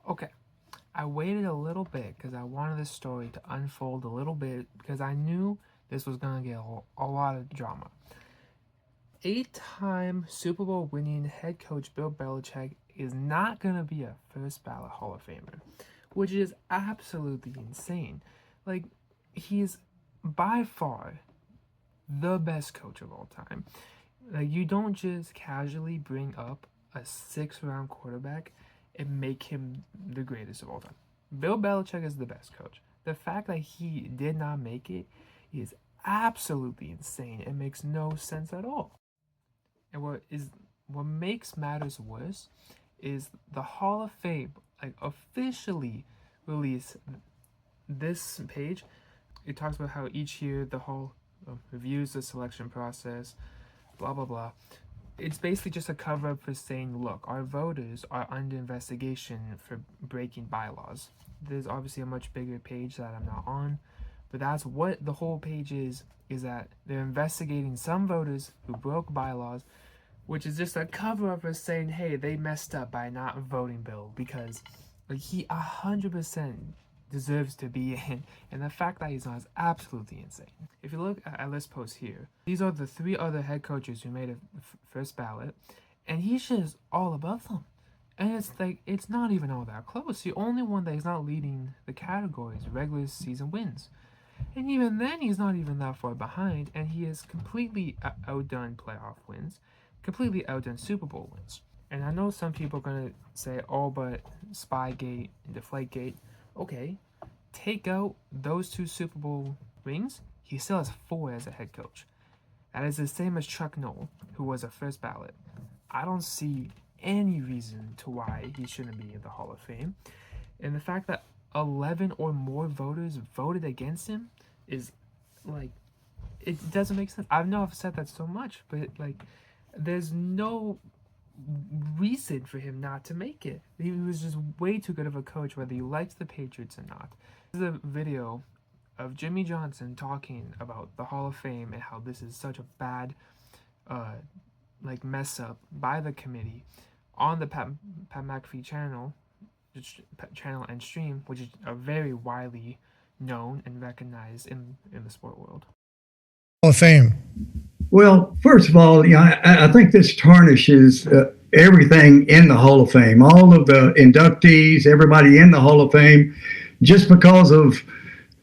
Okay, I waited a little bit because I wanted this story to unfold a little bit because I knew this was going to get a lot of drama. 8-time Super Bowl winning head coach Bill Belichick is not going to be a first ballot Hall of Famer, which is absolutely insane. Like, he's by far the best coach of all time. Like, you don't just casually bring up a 6th-round quarterback and make him the greatest of all time. Bill Belichick is the best coach. The fact that he did not make it is absolutely insane. It makes no sense at all. And what makes matters worse is the Hall of Fame officially released this page. It talks about how each year the Hall reviews the selection process, blah blah blah. It's basically just a cover up for saying, look, our voters are under investigation for breaking bylaws. There's obviously a much bigger page that I'm not on, but that's what the whole page is that they're investigating some voters who broke bylaws, which is just a cover up for saying, hey, they messed up by not voting Bill because he 100% deserves to be in, and the fact that he's not is absolutely insane. If you look at this post here, these are the 3 other head coaches who made a first ballot, and he's just all above them. And it's not even all that close. The only one that is not leading the category is regular season wins. And even then, he's not even that far behind, and he has completely outdone playoff wins, completely outdone Super Bowl wins. And I know some people are going to say, oh, but Spygate and Deflategate. Okay, take out those 2 Super Bowl rings, he still has 4 as a head coach. That is the same as Chuck Noll, who was a first ballot. I don't see any reason to why he shouldn't be in the Hall of Fame. And the fact that 11 or more voters voted against him is it doesn't make sense. I know I've said that so much, but there's no reason for him not to make it. He was just way too good of a coach, whether he likes the Patriots or not. This is a video of Jimmy Johnson talking about the Hall of Fame and how this is such a bad mess up by the committee on the Pat McAfee channel and stream, which is a very widely known and recognized in the sport world. Hall of Fame? Well, first of all, I think this tarnishes everything in the Hall of Fame. All of the inductees, everybody in the Hall of Fame, just because of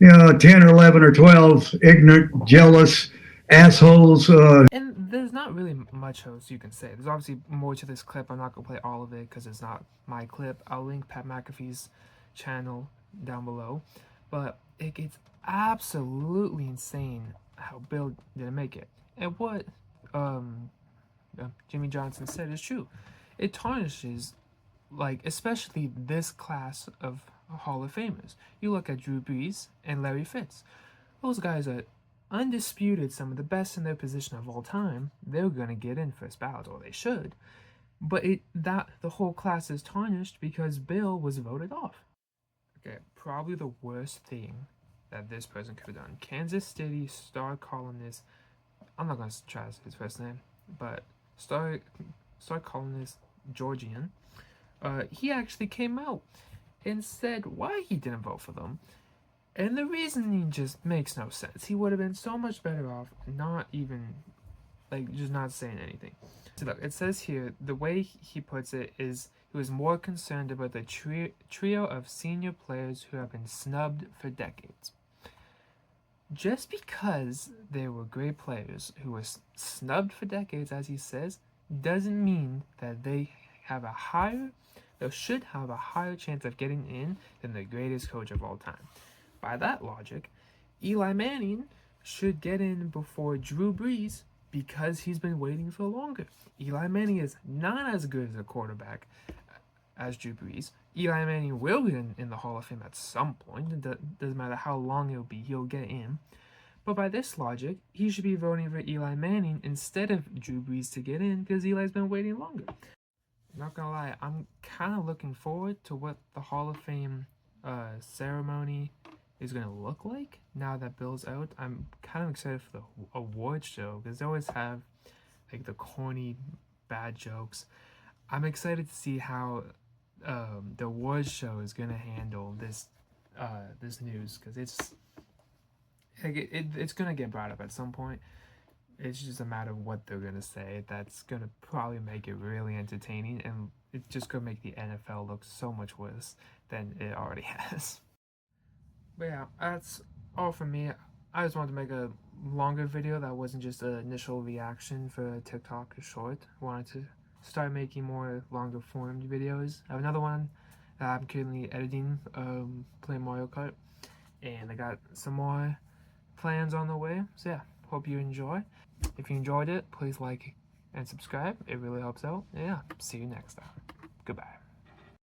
10 or 11 or 12 ignorant, jealous assholes. And there's not really much else you can say. There's obviously more to this clip. I'm not going to play all of it because it's not my clip. I'll link Pat McAfee's channel down below. But it gets absolutely insane how Bill didn't make it. And what Jimmy Johnson said is true. It tarnishes, especially this class of Hall of Famers. You look at Drew Brees and Larry Fitz. Those guys are undisputed some of the best in their position of all time. They're gonna get in first ballot, or they should. But the whole class is tarnished because Bill was voted off. Okay, probably the worst thing that this person could have done. Kansas City star columnist, I'm not gonna try to say his first name, but star columnist Georgian, he actually came out and said why he didn't vote for them. And the reasoning just makes no sense. He would have been so much better off not even, just not saying anything. So look, it says here, the way he puts it is he was more concerned about the trio of senior players who have been snubbed for decades. Just because they were great players who were snubbed for decades, as he says, doesn't mean that they should have a higher chance of getting in than the greatest coach of all time. By that logic, Eli Manning should get in before Drew Brees because he's been waiting for longer. Eli Manning is not as good as a quarterback as Drew Brees. Eli Manning will get in the Hall of Fame at some point. It doesn't matter how long it'll be, he'll get in. But by this logic, he should be voting for Eli Manning instead of Drew Brees to get in because Eli's been waiting longer. Not gonna lie, I'm kind of looking forward to what the Hall of Fame ceremony is going to look like now that Bill's out. I'm kind of excited for the award show because they always have the corny bad jokes. I'm excited to see how the awards show is gonna handle this this news, because it's like it's gonna get brought up at some point. It's just a matter of what they're gonna say. That's gonna probably make it really entertaining, and it's just gonna make the NFL look so much worse than it already has. But yeah, that's all from me. I just wanted to make a longer video that wasn't just an initial reaction for TikTok short. I wanted to start making more longer formed videos. I have another one that I'm currently editing, playing Mario Kart, and I got some more plans on the way. So yeah, hope you enjoy. If you enjoyed it, please like and subscribe. It really helps out. Yeah, see you next time. Goodbye.